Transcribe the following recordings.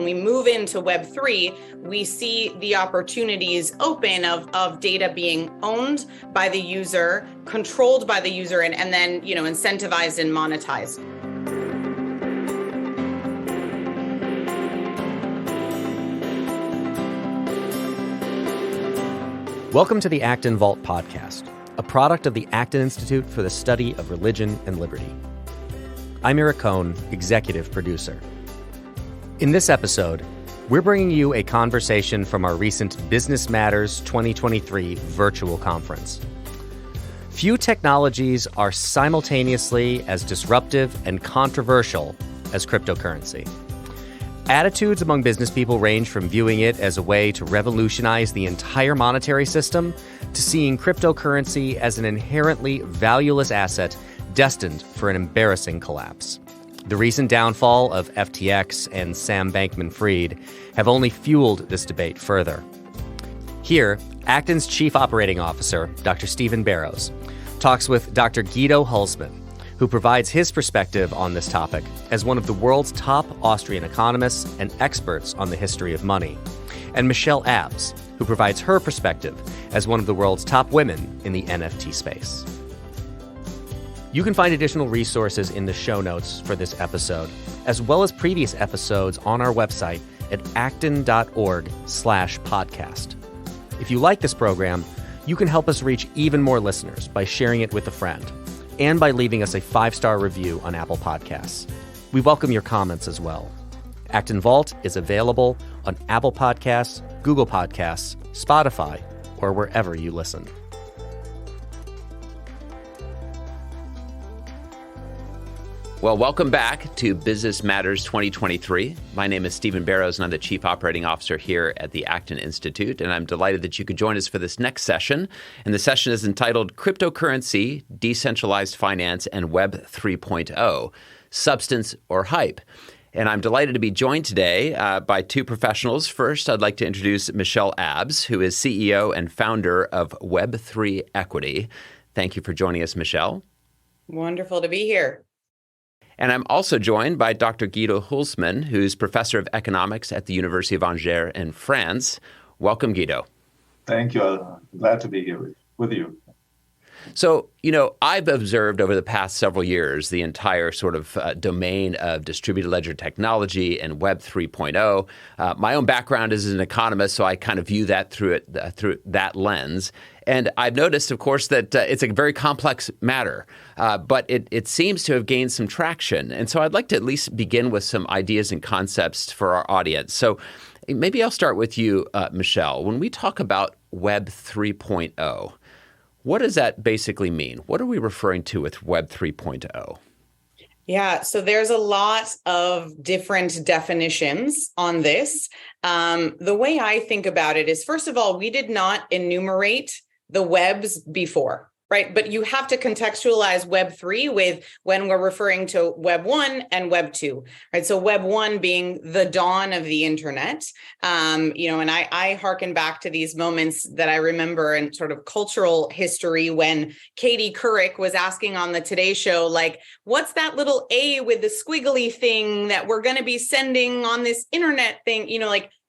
when we move into Web3, we see the opportunities open of data being owned by the user, controlled by the user, and then, incentivized and monetized. Welcome to the Acton Vault podcast, a product of the Acton Institute for the Study of Religion and Liberty. I'm Eric Cohn, executive producer. In this episode, we're bringing you a conversation from our recent Business Matters 2023 virtual conference. Few technologies are simultaneously as disruptive and controversial as cryptocurrency. Attitudes among business people range from viewing it as a way to revolutionize the entire monetary system to seeing cryptocurrency as an inherently valueless asset destined for an embarrassing collapse. The recent downfall of FTX and Sam Bankman-Fried have only fueled this debate further. Here, Acton's Chief Operating Officer, Dr. Stephen Barrows, talks with Dr. Guido Hulsmann, who provides his perspective on this topic as one of the world's top Austrian economists and experts on the history of money, and Michelle Abbs, who provides her perspective as one of the world's top women in the NFT space. You can find additional resources in the show notes for this episode, as well as previous episodes on our website at acton.org/podcast. If you like this program, you can help us reach even more listeners by sharing it with a friend and by leaving us a 5-star review on Apple Podcasts. We welcome your comments as well. Acton Vault is available on Apple Podcasts, Google Podcasts, Spotify, or wherever you listen. Well, welcome back to Business Matters 2023. My name is Stephen Barrows, and I'm the Chief Operating Officer here at the Acton Institute. And I'm delighted that you could join us for this next session. And the session is entitled Cryptocurrency, Decentralized Finance, and Web 3.0, Substance or Hype. And I'm delighted to be joined today by two professionals. First, I'd like to introduce Michelle Abbs, who is CEO and founder of Web3 Equity. Thank you for joining us, Michelle. Wonderful to be here. And I'm also joined by Dr. Guido Hulsmann, who's professor of economics at the University of Angers in France. Welcome, Guido. Thank you. I'm glad to be here with you. So, I've observed over the past several years the entire sort of domain of distributed ledger technology and Web 3.0. My own background is as an economist, so I kind of view that through that lens. And I've noticed, of course, that it's a very complex matter, but it seems to have gained some traction. And so I'd like to at least begin with some ideas and concepts for our audience. So maybe I'll start with you, Michelle. When we talk about Web 3.0, what does that basically mean? What are we referring to with Web 3.0? Yeah, so there's a lot of different definitions on this. The way I think about it is, first of all, we did not enumerate the webs before, right? But you have to contextualize Web 3 with when we're referring to Web 1 and Web 2, right? So Web 1 being the dawn of the internet, and I hearken back to these moments that I remember in sort of cultural history when Katie Couric was asking on the Today Show, like, what's that little A with the squiggly thing that we're going to be sending on this internet thing?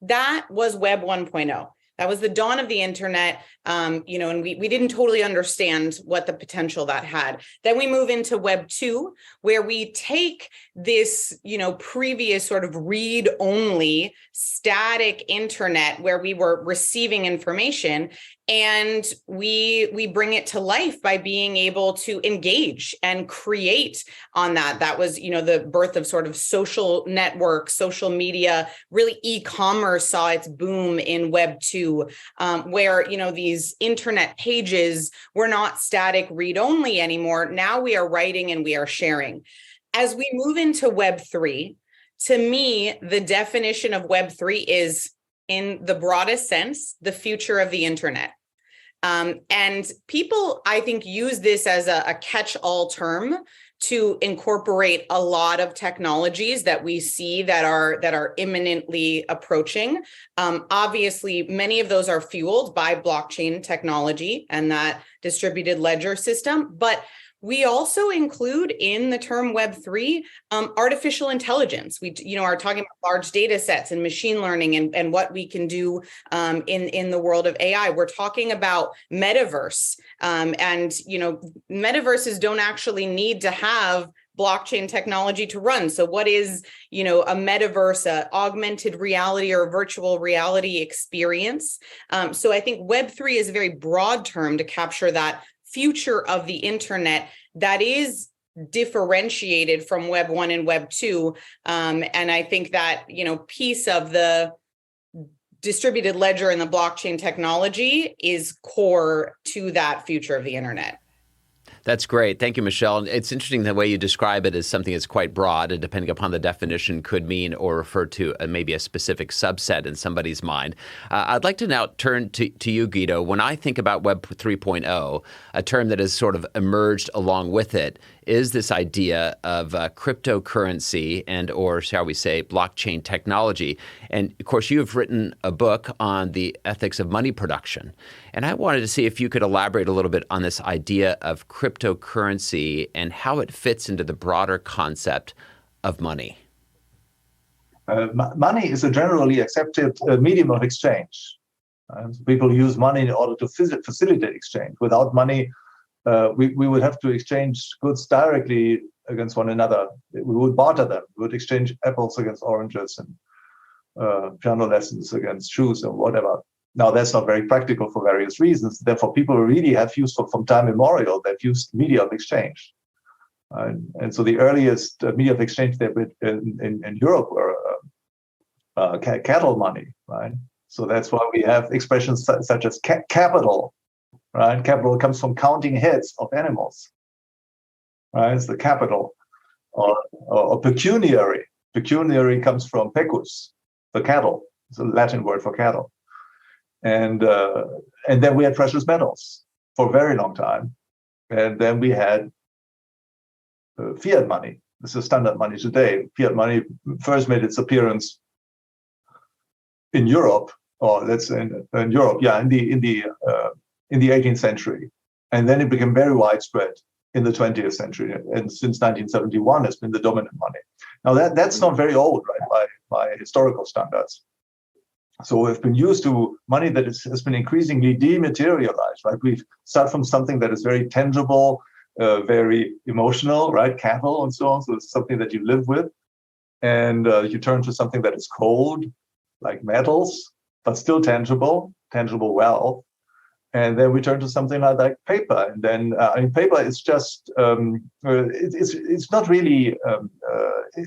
That was Web 1.0. That was the dawn of the internet, and we didn't totally understand what the potential that had. Then we move into Web 2, where we take this, previous sort of read-only static internet where we were receiving information, and we bring it to life by being able to engage and create on that. That was, the birth of sort of social networks, social media. Really, e-commerce saw its boom in Web 2, where, these internet pages were not static read-only anymore. Now we are writing and we are sharing. As we move into Web 3, to me, the definition of Web 3 is, in the broadest sense, the future of the internet. And people, I think, use this as a catch-all term to incorporate a lot of technologies that we see that are imminently approaching. Obviously, many of those are fueled by blockchain technology and that distributed ledger system. But We also include in the term Web3 artificial intelligence. We are talking about large data sets and machine learning and what we can do in the world of AI. We're talking about metaverse, and metaverses don't actually need to have blockchain technology to run. So what is, a metaverse, a augmented reality or virtual reality experience? So I think Web3 is a very broad term to capture that future of the internet that is differentiated from Web 1 and Web 2. And I think that, piece of the distributed ledger and the blockchain technology is core to that future of the internet. That's great. Thank you, Michelle. It's interesting the way you describe it as something that's quite broad and depending upon the definition could mean or refer to maybe a specific subset in somebody's mind. I'd like to now turn to you, Guido. When I think about Web 3.0, a term that has sort of emerged along with it is this idea of cryptocurrency and or, shall we say, blockchain technology. And of course, you have written a book on the ethics of money production. And I wanted to see if you could elaborate a little bit on this idea of cryptocurrency and how it fits into the broader concept of money. Money is a generally accepted medium of exchange. People use money in order to facilitate exchange. Without money, we would have to exchange goods directly against one another. We would barter them. We would exchange apples against oranges and piano lessons against shoes and whatever. Now, that's not very practical for various reasons. Therefore, people really have used from time immemorial, they've used media of exchange. And so the earliest media of exchange in Europe were cattle money, right? So that's why we have expressions such as capital, right? Capital comes from counting heads of animals, right? It's the capital. Or pecuniary. Pecuniary comes from pecus, the cattle. It's a Latin word for cattle. And then we had precious metals for a very long time. And then we had fiat money. This is standard money today. Fiat money first made its appearance in Europe, or let's say in Europe, in the 18th century. And then it became very widespread in the 20th century. And since 1971 has been the dominant money. Now that's not very old, right, by historical standards. So we've been used to money that has been increasingly dematerialized, right? We start from something that is very tangible, very emotional, right? Cattle and so on. So it's something that you live with. And you turn to something that is cold, like metals, but still tangible wealth. And then we turn to something like paper. And then, paper is just, it's not really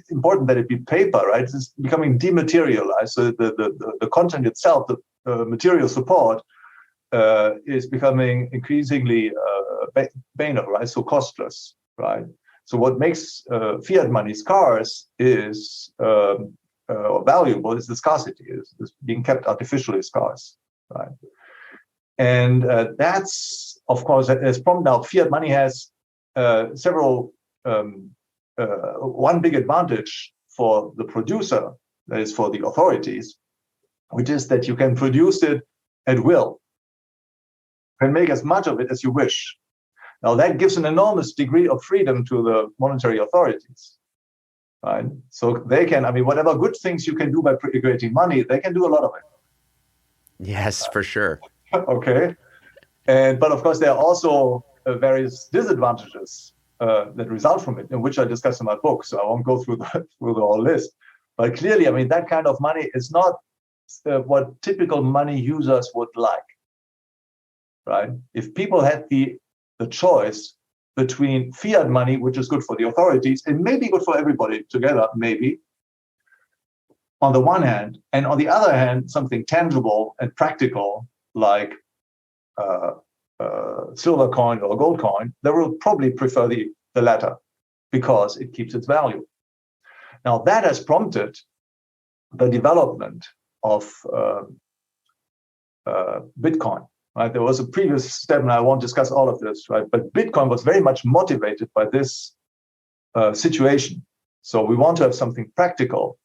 important that it be paper, right? It's becoming dematerialized. So the content itself, the material support, is becoming increasingly banal, right? So costless, right? So what makes fiat money scarce is, or valuable, is the scarcity, is being kept artificially scarce, right? And that's, of course, as prompted out, fiat money has several, one big advantage for the producer, that is for the authorities, which is that you can produce it at will. You can make as much of it as you wish. Now that gives an enormous degree of freedom to the monetary authorities, right? So they can, whatever good things you can do by creating money, they can do a lot of it. Yes, for sure. Okay, but of course there are also various disadvantages that result from it, and which I discuss in my book. So I won't go through the whole list. But clearly, that kind of money is not what typical money users would like, right? If people had the choice between fiat money, which is good for the authorities, and maybe good for everybody together, maybe, on the one hand, and on the other hand, something tangible and practical, like silver coin or gold coin, they will probably prefer the latter because it keeps its value. Now that has prompted the development of Bitcoin, right? There was a previous step, and I won't discuss all of this, right? But Bitcoin was very much motivated by this situation. So we want to have something practical,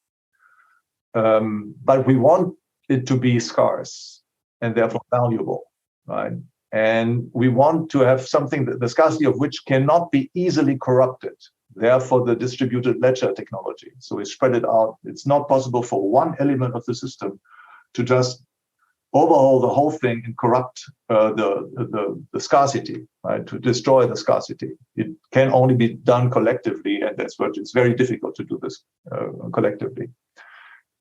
but we want it to be scarce and therefore valuable, right? And we want to have something, the scarcity of which cannot be easily corrupted. Therefore, the distributed ledger technology. So we spread it out. It's not possible for one element of the system to just overhaul the whole thing and corrupt the scarcity, right? To destroy the scarcity. It can only be done collectively, and that's what it's very difficult to do this collectively.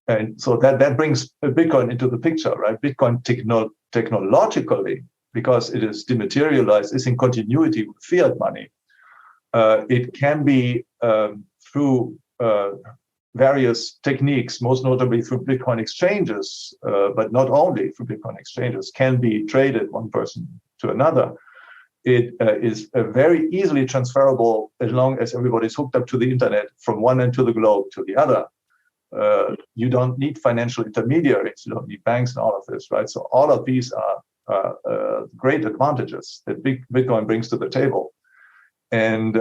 And so that brings Bitcoin into the picture, right? Bitcoin technologically, because it is dematerialized, is in continuity with fiat money. It can be through various techniques, most notably through Bitcoin exchanges, but not only through Bitcoin exchanges, can be traded one person to another. It is very easily transferable as long as everybody's hooked up to the internet from one end of the globe to the other. You don't need financial intermediaries, you don't need banks and all of this, right? So all of these are great advantages that Bitcoin brings to the table. And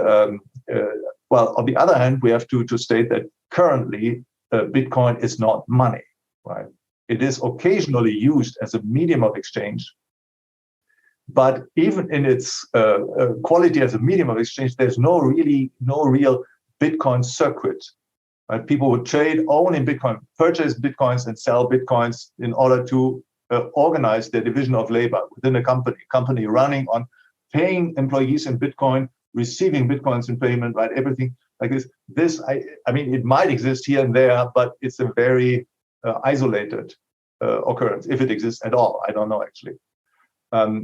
well, on the other hand, we have to state that currently Bitcoin is not money, right? It is occasionally used as a medium of exchange, but even in its quality as a medium of exchange, there's no real Bitcoin circuit. Right? People would trade, own in Bitcoin, purchase Bitcoins and sell Bitcoins in order to organize their division of labor within a company running on paying employees in Bitcoin, receiving Bitcoins in payment, right? Everything like this. I mean, it might exist here and there, but it's a very isolated occurrence, if it exists at all. I don't know, actually.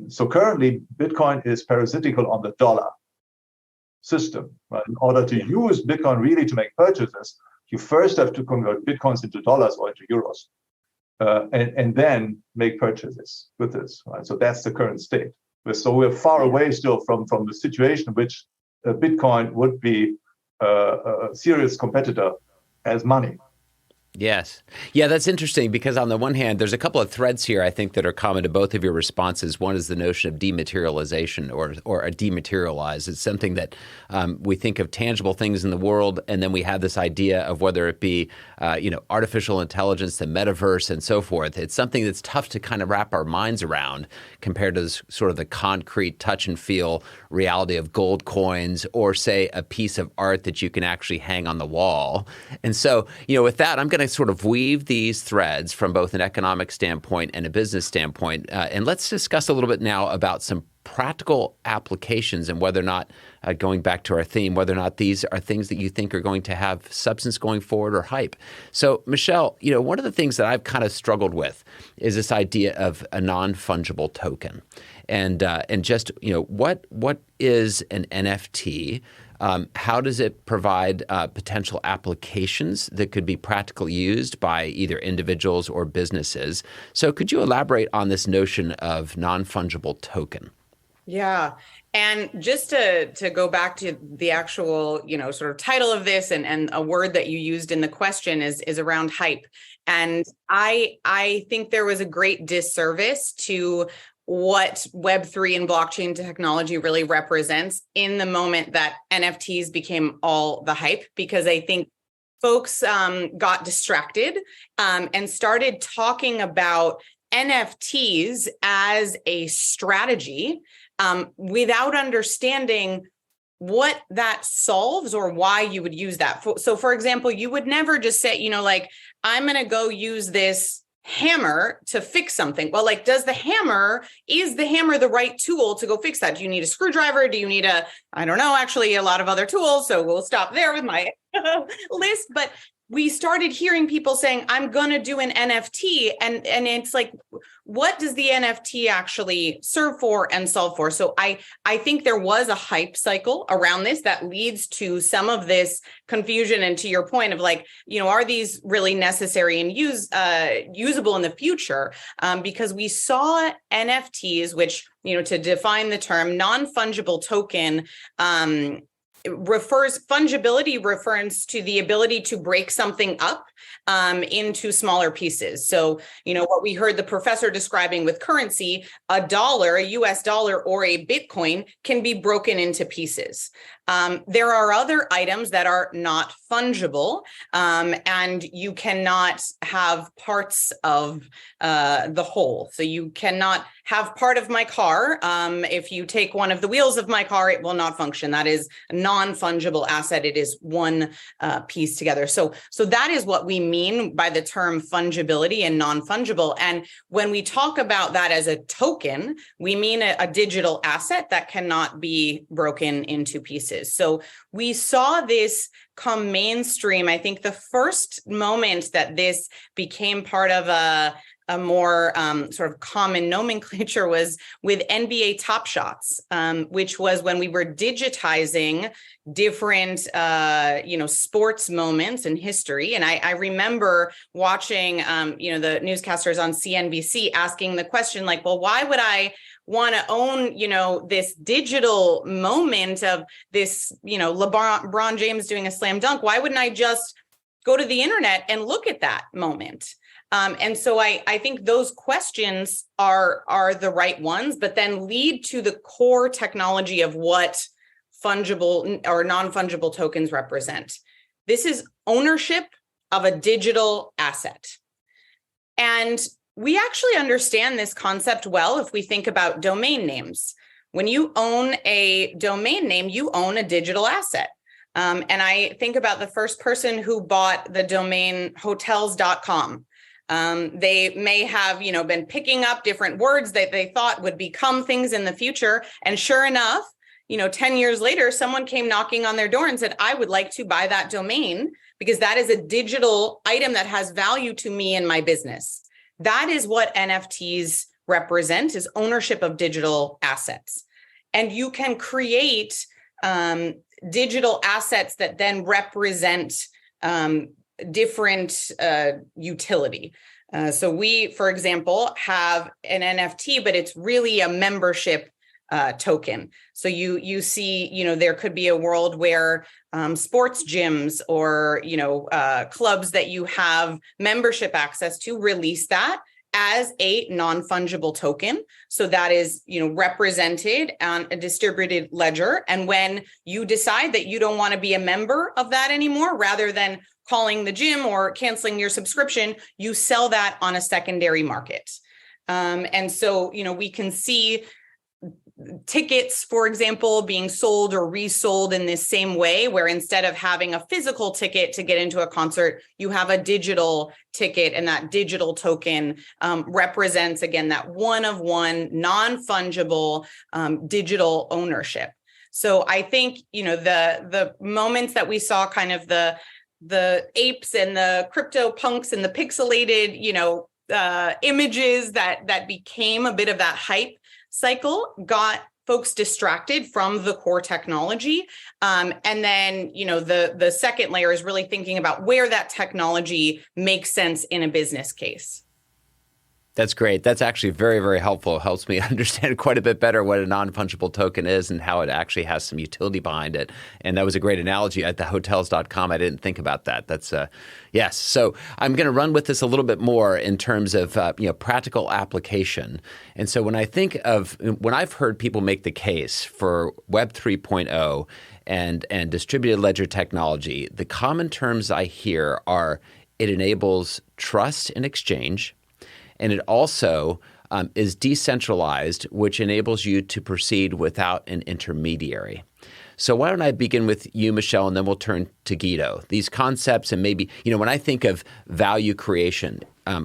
So currently, Bitcoin is parasitical on the dollar system. Right? In order to use Bitcoin really to make purchases, you first have to convert Bitcoins into dollars or into euros, and then make purchases with this. Right? So that's the current state. So we're far away still from the situation in which Bitcoin would be a serious competitor as money. Yes. Yeah, that's interesting because on the one hand, there's a couple of threads here, I think, that are common to both of your responses. One is the notion of dematerialization or a dematerialize. It's something that we think of tangible things in the world, and then we have this idea of whether it be, artificial intelligence, the metaverse, and so forth. It's something that's tough to kind of wrap our minds around compared to sort of the concrete touch and feel reality of gold coins or, say, a piece of art that you can actually hang on the wall. And so, with that, I'm going to sort of weave these threads from both an economic standpoint and a business standpoint. And let's discuss a little bit now about some practical applications and whether or not, going back to our theme, whether or not these are things that you think are going to have substance going forward or hype. So, Michelle, one of the things that I've kind of struggled with is this idea of a non-fungible token. And just, what is an NFT? How does it provide potential applications that could be practically used by either individuals or businesses? So could you elaborate on this notion of non-fungible token? Yeah. And just to go back to the actual, sort of title of this and a word that you used in the question is around hype. And I think there was a great disservice to what Web3 and blockchain technology really represents in the moment that NFTs became all the hype, because I think folks got distracted and started talking about NFTs as a strategy without understanding what that solves or why you would use that. So, for example, you would never just say, I'm going to go use this hammer to fix something. Well, is the hammer the right tool to go fix that? Do you need a screwdriver? Do you need I don't know, actually a lot of other tools. So we'll stop there with my list. But we started hearing people saying, I'm going to do an NFT. And it's like, what does the NFT actually serve for and solve for? So I think there was a hype cycle around this that leads to some of this confusion. And to your point of are these really necessary and usable in the future? Because we saw NFTs, which, to define the term non-fungible token, fungibility refers to the ability to break something up into smaller pieces. So, what we heard the professor describing with currency, a dollar, a US dollar or a Bitcoin can be broken into pieces. There are other items that are not fungible, and you cannot have parts of the whole. So you cannot have part of my car. If you take one of the wheels of my car, it will not function. That is a non-fungible asset. It is one piece together. So that is what we mean by the term fungibility and non-fungible. And when we talk about that as a token, we mean a digital asset that cannot be broken into pieces. So we saw this come mainstream. I think the first moment that this became part of a more sort of common nomenclature was with NBA Top Shots, which was when we were digitizing different, sports moments in history. And I remember watching, the newscasters on CNBC asking the question like, well, why would I want to own, this digital moment of this, LeBron James doing a slam dunk? Why wouldn't I just go to the internet and look at that moment? And so I think those questions are the right ones, but then lead to the core technology of what fungible or non-fungible tokens represent. This is ownership of a digital asset. And we actually understand this concept well if we think about domain names. When you own a domain name, you own a digital asset. And I think about the first person who bought the domain hotels.com. They may have, been picking up different words that they thought would become things in the future. And sure enough, 10 years later, someone came knocking on their door and said, I would like to buy that domain because that is a digital item that has value to me and my business. That is what NFTs represent, is ownership of digital assets. And you can create digital assets that then represent different utility. So we, for example, have an NFT, but it's really a membership token. So you see, there could be a world where sports gyms or, clubs that you have membership access to release that as a non-fungible token. So that is, represented on a distributed ledger. And when you decide that you don't want to be a member of that anymore, rather than calling the gym or canceling your subscription, you sell that on a secondary market. And so, we can see tickets, for example, being sold or resold in this same way, where instead of having a physical ticket to get into a concert, you have a digital ticket, and that digital token represents, again, that one-of-one, non-fungible digital ownership. So I think, the moments that we saw, kind of the apes and the crypto punks and the pixelated, images that became a bit of that hype cycle, got folks distracted from the core technology. And then, the second layer is really thinking about where that technology makes sense in a business case. That's great. That's actually very, very helpful. It helps me understand quite a bit better what a non-fungible token is and how it actually has some utility behind it. And that was a great analogy at the hotels.com. I didn't think about that. That's yes. So I'm going to run with this a little bit more in terms of practical application. And so when I've heard people make the case for Web 3.0 and distributed ledger technology, the common terms I hear are it enables trust and exchange. And it also is decentralized, which enables you to proceed without an intermediary. So why don't I begin with you, Michelle, and then we'll turn to Guido. These concepts, and maybe, when I think of value creation,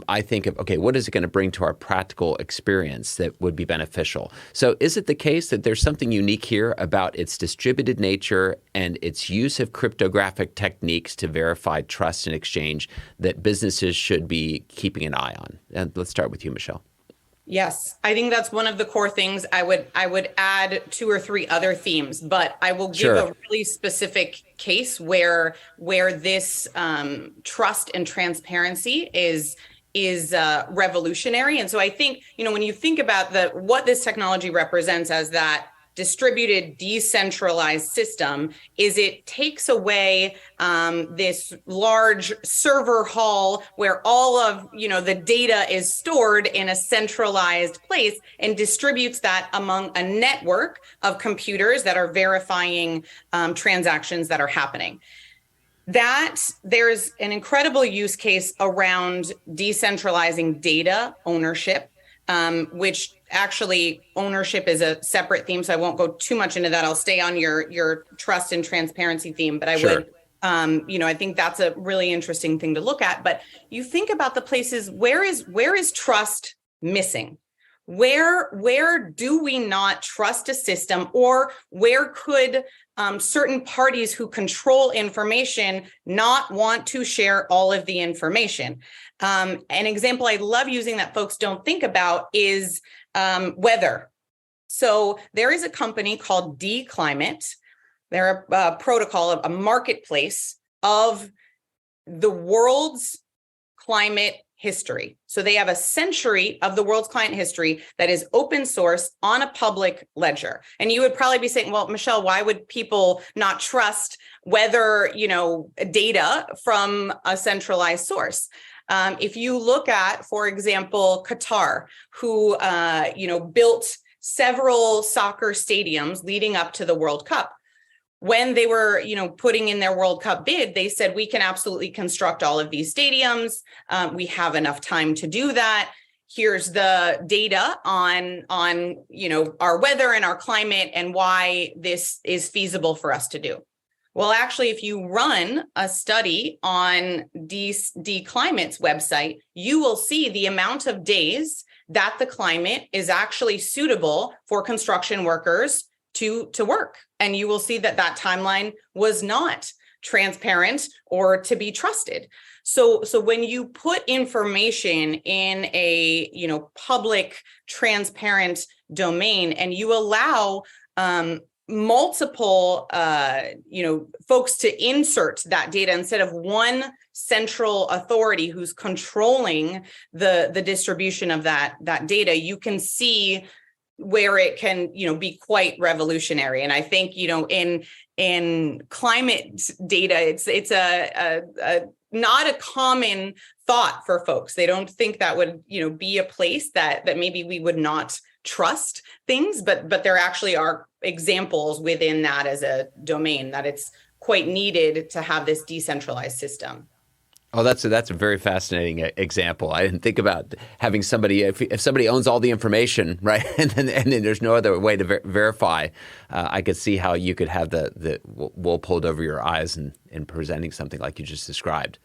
I think of, okay, what is it going to bring to our practical experience that would be beneficial? So is it the case that there's something unique here about its distributed nature and its use of cryptographic techniques to verify trust and exchange that businesses should be keeping an eye on? And let's start with you, Michelle. Yes, I think that's one of the core things. I would add 2 or 3 other themes, but I will give a really specific case where this trust and transparency is revolutionary. And so I think, when you think about what this technology represents as that distributed, decentralized system is it takes away this large server hall where all of the data is stored in a centralized place and distributes that among a network of computers that are verifying transactions that are happening. That there's an incredible use case around decentralizing data ownership, which actually ownership is a separate theme, so I won't go too much into that. I'll stay on your trust and transparency theme, but I would, I think that's a really interesting thing to look at. But you think about the places where is trust missing? Where do we not trust a system, or where could certain parties who control information not want to share all of the information? An example I love using that folks don't think about is weather. So there is a company called Climate. They're a protocol, a marketplace of the world's climate history. So they have a century of the world's climate history that is open source on a public ledger. And you would probably be saying, well, Michelle, why would people not trust weather, data from a centralized source? If you look at, for example, Qatar, who, built several soccer stadiums leading up to the World Cup. When they were, putting in their World Cup bid, they said, we can absolutely construct all of these stadiums. We have enough time to do that. Here's the data on our weather and our climate and why this is feasible for us to do. Well, actually, if you run a study on Climate's website, you will see the amount of days that the climate is actually suitable for construction workers to work. And you will see that timeline was not transparent or to be trusted. So when you put information in a public, transparent domain, and you allow multiple folks to insert that data instead of one central authority who's controlling the distribution of that data, you can see where it can, be quite revolutionary. And I think, in climate data, it's a not a common thought for folks. They don't think that would, be a place that maybe we would not trust things, but there actually are examples within that as a domain that it's quite needed to have this decentralized system. Oh, that's a very fascinating example. I didn't think about having somebody, if somebody owns all the information, right, and then there's no other way to verify. I could see how you could have the wool pulled over your eyes in presenting something like you just described.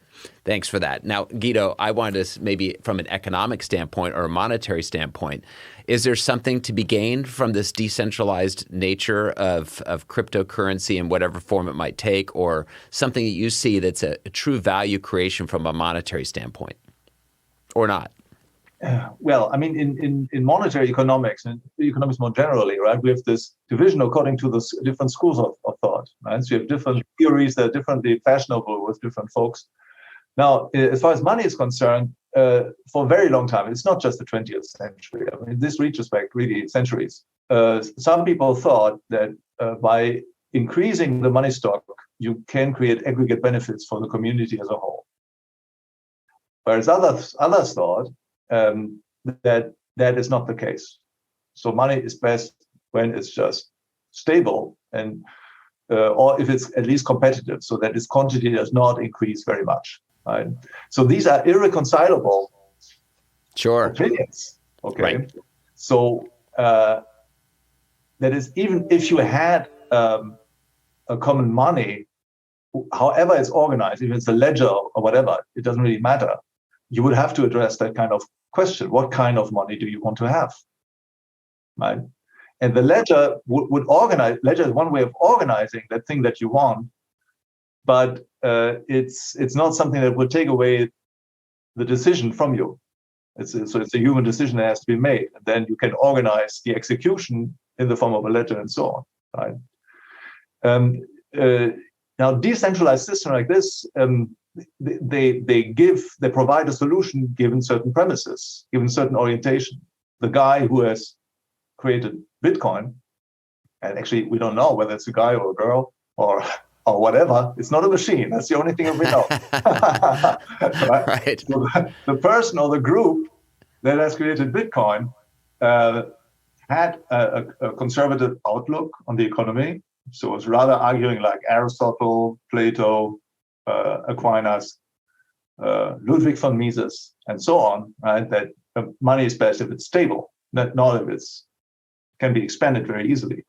Thanks for that. Now, Guido, I wanted to maybe from an economic standpoint or a monetary standpoint, is there something to be gained from this decentralized nature of cryptocurrency in whatever form it might take, or something that you see that's a true value creation from a monetary standpoint, or not? Well, I mean, in monetary economics and economics more generally, right, we have this division according to the different schools of thought, right? So you have different theories that are differently fashionable with different folks. Now, as far as money is concerned, for a very long time, it's not just the 20th century. I mean, this reaches back really centuries. Some people thought that by increasing the money stock, you can create aggregate benefits for the community as a whole. Whereas others thought that is not the case. So money is best when it's just stable and or if it's at least competitive, so that its quantity does not increase very much. Right? So these are irreconcilable opinions. Okay. Right. So that is, even if you had a common money, however it's organized, if it's a ledger or whatever, it doesn't really matter. You would have to address that kind of question. What kind of money do you want to have? Right? And the ledger would organize. Ledger is one way of organizing that thing that you want, but it's not something that would take away the decision from you. So it's a human decision that has to be made, and then you can organize the execution in the form of a ledger and so on. Right? Now, decentralized system like this, they provide a solution given certain premises, given certain orientation. The guy who has created Bitcoin And actually, we don't know whether it's a guy or a girl or whatever. It's not a machine. That's the only thing that we know. Right. So the person or the group that has created Bitcoin had a conservative outlook on the economy. So it's rather arguing like Aristotle, Plato, Aquinas, Ludwig von Mises, and so on, right? That money is best if it's stable, not if it's can be expanded very easily.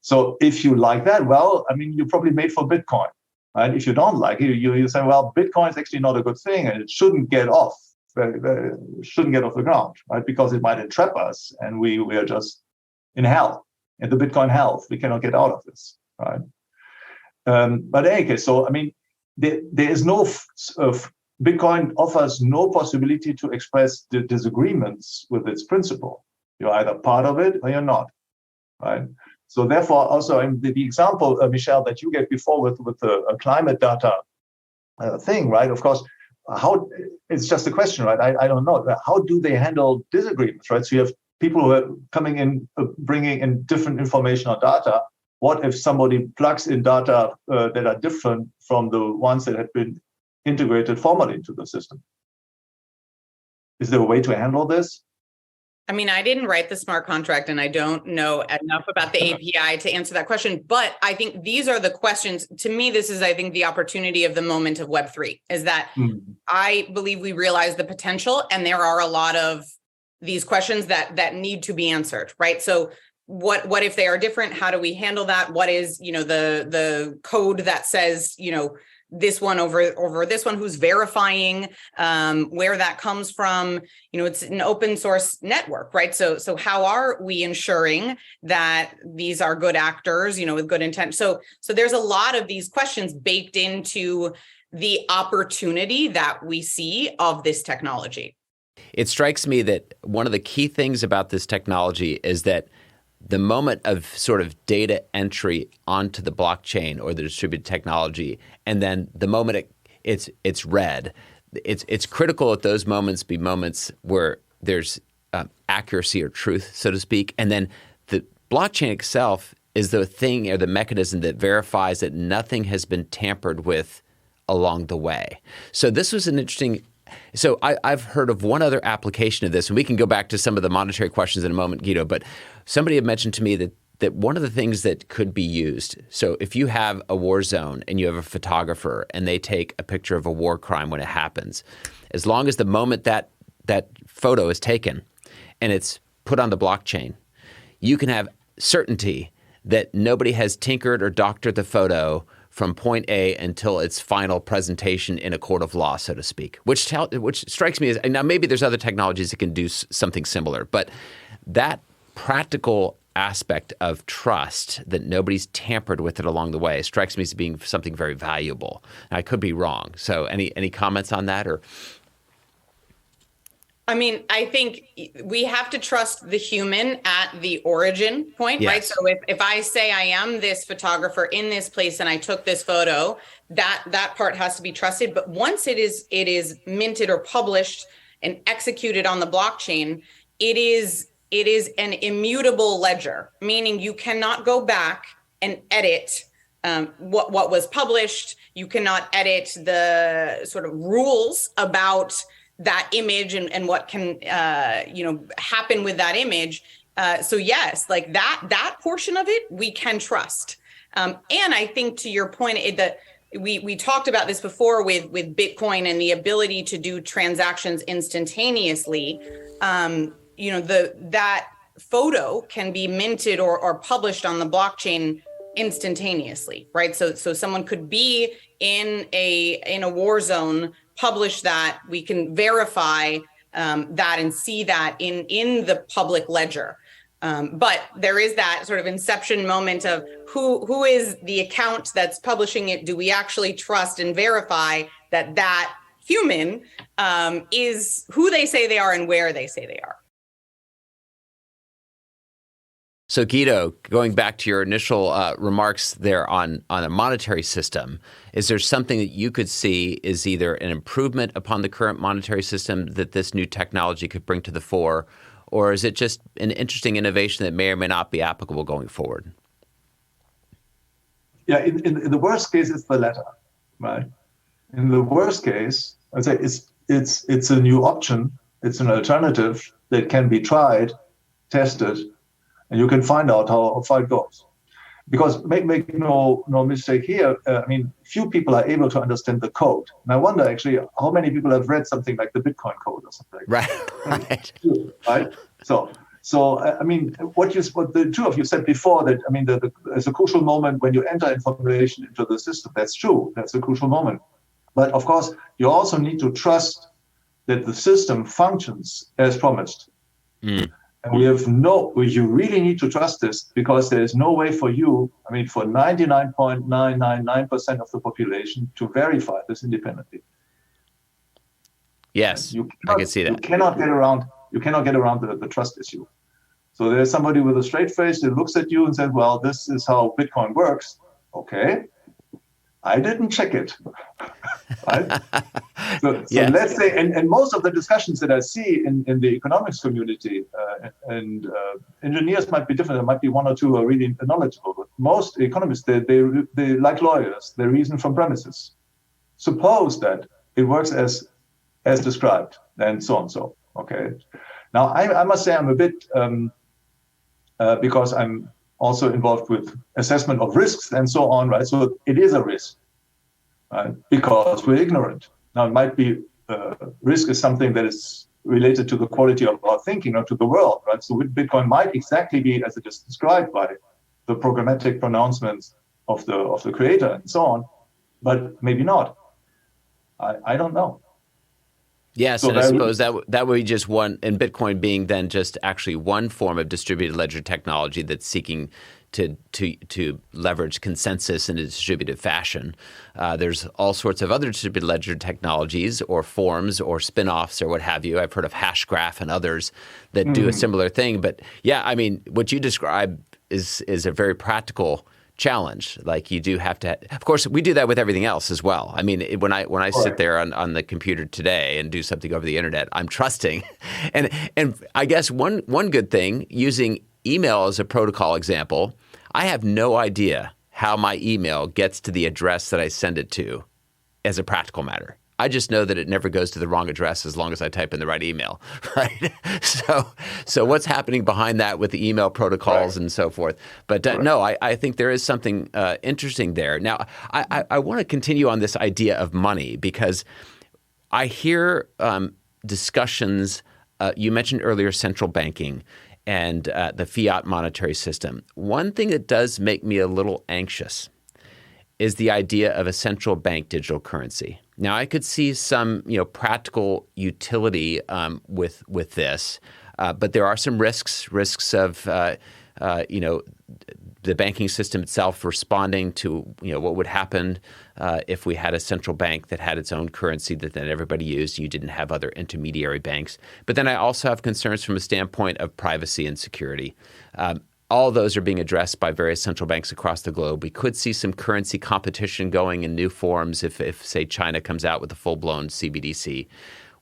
So if you like that, well, I mean, you're probably made for Bitcoin. Right? If you don't like it, you say, well, Bitcoin is actually not a good thing, and it shouldn't get off. Shouldn't get off the ground, right? Because it might entrap us, and we are just in hell, in the Bitcoin hell. We cannot get out of this, right? But in any case, so I mean, there is no Bitcoin offers no possibility to express the disagreements with its principle. You're either part of it or you're not, right? So therefore, also in the example, Michelle, that you gave before with the climate data thing, right? Of course, how it's just a question, right? I don't know. How do they handle disagreements, right? So you have people who are coming in, bringing in different information or data. What if somebody plugs in data that are different from the ones that have been integrated formally into the system? Is there a way to handle this? I mean, I didn't write the smart contract and I don't know enough about the API to answer that question, but I think these are the questions. To me, this is, I think, the opportunity of the moment of Web3 is that I believe we realize the potential and there are a lot of these questions that need to be answered, right? So what if they are different? How do we handle that? What is, the code that says, this one over this one, who's verifying where that comes from? It's an open source network, right? So how are we ensuring that these are good actors, with good intent? So there's a lot of these questions baked into the opportunity that we see of this technology. It strikes me that one of the key things about this technology is that the moment of sort of data entry onto the blockchain or the distributed technology, and then the moment it's read, it's critical that those moments be moments where there's accuracy or truth, so to speak. And then the blockchain itself is the thing or the mechanism that verifies that nothing has been tampered with along the way. So this was an interesting. So I've heard of one other application of this, and we can go back to some of the monetary questions in a moment, Guido, but somebody had mentioned to me that one of the things that could be used, so if you have a war zone and you have a photographer and they take a picture of a war crime when it happens, as long as the moment that photo is taken and it's put on the blockchain, you can have certainty that nobody has tinkered or doctored the photo from point A until its final presentation in a court of law, so to speak, which strikes me as, now maybe there's other technologies that can do something similar, but that practical aspect of trust that nobody's tampered with it along the way strikes me as being something very valuable. I could be wrong. So any comments on that? Or I mean, I think we have to trust the human at the origin point, yes. Right? So if I say I am this photographer in this place and I took this photo, that part has to be trusted. But once it is minted or published and executed on the blockchain, it is an immutable ledger, meaning you cannot go back and edit what was published. You cannot edit the sort of rules about that image and what can happen with that image. So yes, like that portion of it we can trust. And I think to your point, that we talked about this before with Bitcoin and the ability to do transactions instantaneously. That photo can be minted or published on the blockchain instantaneously, right? So someone could be in a war zone, publish that, we can verify that and see that in the public ledger. But there is that sort of inception moment of who is the account that's publishing it? Do we actually trust and verify that human is who they say they are and where they say they are? So Guido, going back to your initial remarks there on a monetary system, is there something that you could see is either an improvement upon the current monetary system that this new technology could bring to the fore, Or is it just an interesting innovation that may or may not be applicable going forward? Yeah, in the worst case, it's the latter, right? In the worst case, I'd say it's a new option. It's an alternative that can be tried, tested, and you can find out how far it goes. Because make no mistake here, few people are able to understand the code. And I wonder actually how many people have read something like the Bitcoin code or something. Right. Right. So what the two of you said before, that there's a crucial moment when you enter information into the system. That's true. That's a crucial moment. But of course, you also need to trust that the system functions as promised. Mm. And you really need to trust this, because there is no way for you, for 99.999% of the population to verify this independently. Yes, I can see that. You cannot get around the trust issue. So there's somebody with a straight face that looks at you and says, well, this is how Bitcoin works. Okay. I didn't check it. Right? So yes. Let's say, and most of the discussions that I see in the economics community, and engineers might be different. There might be one or two who are really knowledgeable, but most economists, they like lawyers, they reason from premises. Suppose that it works as described, and so on. So, okay. Now, I must say I'm a bit, because I'm also involved with assessment of risks and so on, right? So it is a risk, right? Because we're ignorant. Now, it might be, risk is something that is related to the quality of our thinking or to the world, right? So Bitcoin might exactly be as it is described by the programmatic pronouncements of the creator and so on, but maybe not. I don't know. Yes, so and I suppose that would be just one, and Bitcoin being then just actually one form of distributed ledger technology that's seeking to leverage consensus in a distributed fashion. There's all sorts of other distributed ledger technologies or forms or spin-offs or what have you. I've heard of Hashgraph and others that do a similar thing. But yeah, what you describe is a very practical challenge. Like you do have to, of course, we do that with everything else as well. When I sit there on the computer today and do something over the internet, I'm trusting. And I guess one good thing, using email as a protocol example, I have no idea how my email gets to the address that I send it to as a practical matter. I just know that it never goes to the wrong address as long as I type in the right email, right? So what's happening behind that with the email protocols and so forth? But no, I think there is something interesting there. Now, I want to continue on this idea of money, because I hear discussions. You mentioned earlier central banking and the fiat monetary system. One thing that does make me a little anxious is the idea of a central bank digital currency. Now, I could see some, practical utility with this, but there are some risks of, the banking system itself responding to, what would happen if we had a central bank that had its own currency that then everybody used. You didn't have other intermediary banks. But then I also have concerns from a standpoint of privacy and security. All those are being addressed by various central banks across the globe. We could see some currency competition going in new forms if say, China comes out with a full-blown CBDC.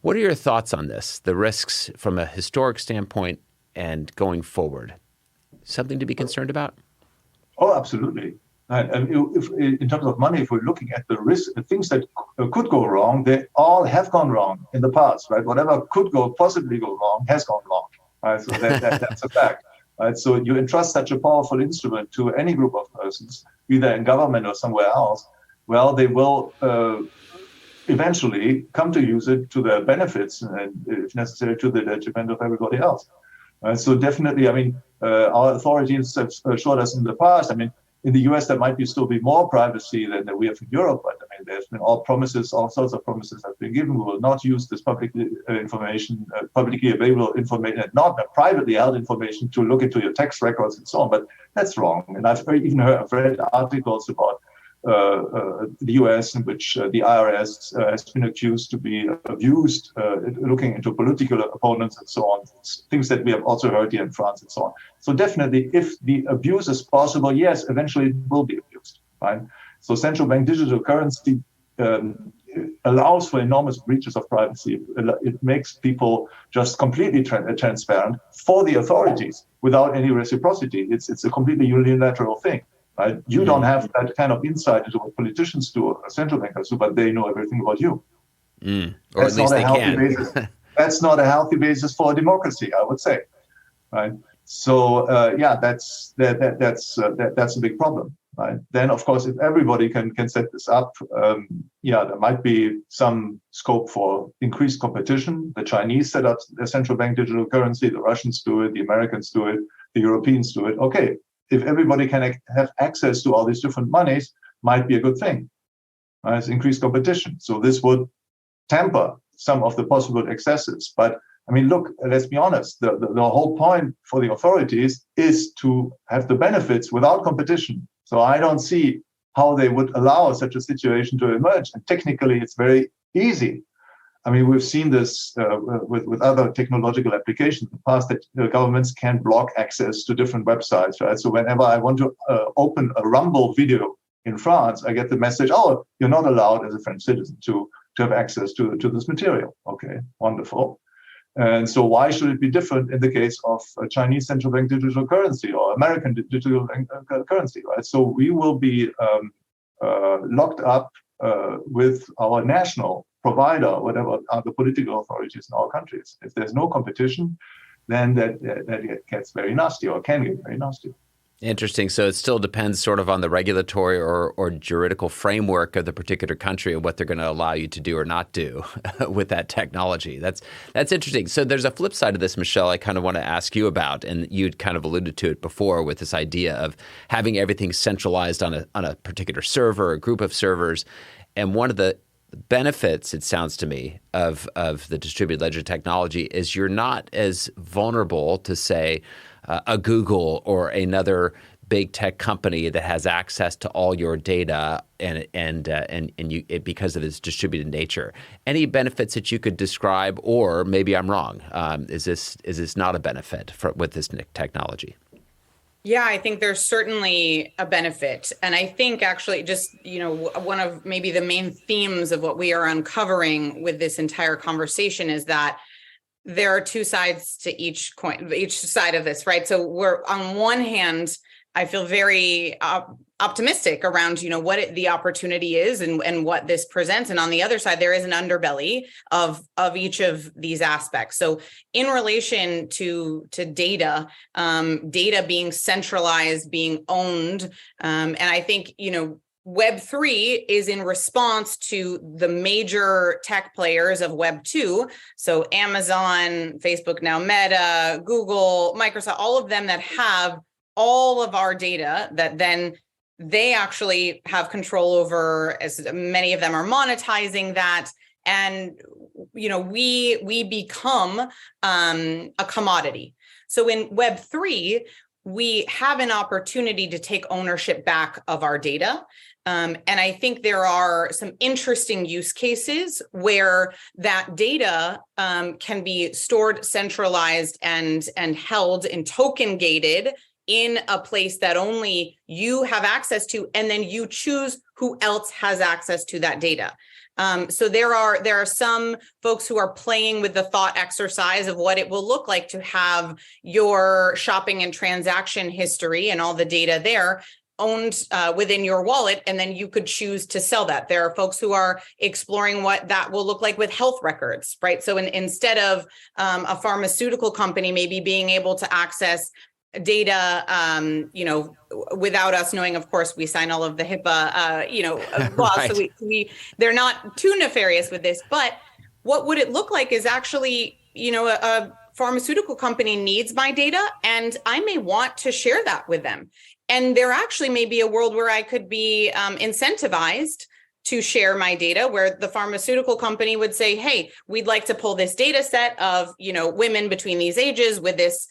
What are your thoughts on this, the risks from a historic standpoint and going forward? Something to be concerned about? Oh, absolutely. And if in terms of money, if we're looking at the risk, the things that could go wrong, they all have gone wrong in the past, right? Whatever could possibly go wrong has gone wrong, right? So that's a fact. Right, so you entrust such a powerful instrument to any group of persons, either in government or somewhere else, well, they will eventually come to use it to their benefits and, if necessary, to the detriment of everybody else. So definitely, our authorities have assured us in the past. In the US, there might still be more privacy than we have in Europe, but there's been all sorts of promises have been given. We will not use this publicly available information, not privately held information, to look into your tax records and so on. But that's wrong. And I've read articles about the US in which the IRS has been accused to be abused, looking into political opponents and so on, things that we have also heard here in France and so on. So definitely, if the abuse is possible, yes, eventually it will be abused, right? So central bank digital currency, allows for enormous breaches of privacy. It makes people just completely transparent for the authorities without any reciprocity. It's a completely unilateral thing. Right? You don't have that kind of insight into what politicians do or central bankers do, but they know everything about you. Or at least they can. That's not a healthy basis for a democracy, I would say. Right. So that's a big problem. Right. Then, of course, if everybody can set this up, there might be some scope for increased competition. The Chinese set up a central bank digital currency. The Russians do it. The Americans do it. The Europeans do it. Okay. If everybody can have access to all these different monies, might be a good thing. Right? It's increased competition. So this would temper some of the possible excesses. But I mean, look, let's be honest. The whole point for the authorities is to have the benefits without competition. So I don't see how they would allow such a situation to emerge. And technically, it's very easy. I mean, we've seen this with other technological applications in the past, that governments can block access to different websites, right? So whenever I want to open a Rumble video in France, I get the message, oh, you're not allowed as a French citizen to have access to this material. Okay, wonderful. And so why should it be different in the case of a Chinese central bank digital currency or American digital currency, right? So we will be locked up with our national provider, whatever are the political authorities in our countries. If there's no competition, then that gets very nasty, or can get very nasty. Interesting. So it still depends sort of on the regulatory or juridical framework of the particular country and what they're going to allow you to do or not do with that technology. That's interesting. So there's a flip side of this, Michelle, I kind of want to ask you about, and you'd kind of alluded to it before with this idea of having everything centralized on a particular server, a group of servers. And one of the benefits, it sounds to me, of the distributed ledger technology is you're not as vulnerable to, say, a Google or another big tech company that has access to all your data because of its distributed nature. Any benefits that you could describe, or maybe I'm wrong? Is this not a benefit with this technology? Yeah, I think there's certainly a benefit. And I think actually just, one of maybe the main themes of what we are uncovering with this entire conversation is that there are two sides to each coin, each side of this, right? So we're on one hand, I feel very optimistic around, what the opportunity is and what this presents. And on the other side, there is an underbelly of each of these aspects. So in relation to data, data being centralized, being owned, and I think, Web3 is in response to the major tech players of Web2. So Amazon, Facebook, now Meta, Google, Microsoft, all of them that have all of our data that then they actually have control over, as many of them are monetizing that. And, we become a commodity. So in Web3, we have an opportunity to take ownership back of our data. And I think there are some interesting use cases where that data can be stored, centralized, and held and token gated in a place that only you have access to, and then you choose who else has access to that data. So there are some folks who are playing with the thought exercise of what it will look like to have your shopping and transaction history and all the data there owned within your wallet, and then you could choose to sell that. There are folks who are exploring what that will look like with health records, right? So instead of a pharmaceutical company maybe being able to access data, without us knowing, of course, we sign all of the HIPAA, laws. Right. So they're not too nefarious with this, but what would it look like is actually, a pharmaceutical company needs my data and I may want to share that with them. And there actually may be a world where I could be incentivized to share my data, where the pharmaceutical company would say, hey, we'd like to pull this data set of, women between these ages with this,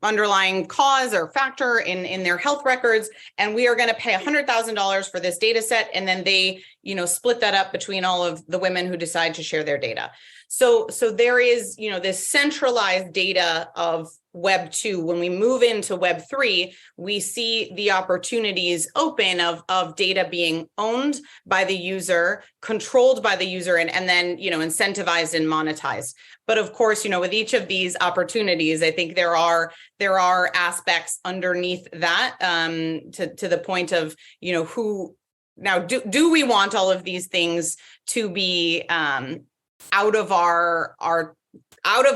underlying cause or factor in their health records. And we are going to pay $100,000 for this data set. And then they, split that up between all of the women who decide to share their data. So there is, this centralized data of Web 2. When we move into Web 3, we see the opportunities open of data being owned by the user, controlled by the user, and then, incentivized and monetized. But of course, with each of these opportunities, I think there are aspects underneath that, to the point of, who now do we want all of these things to be out of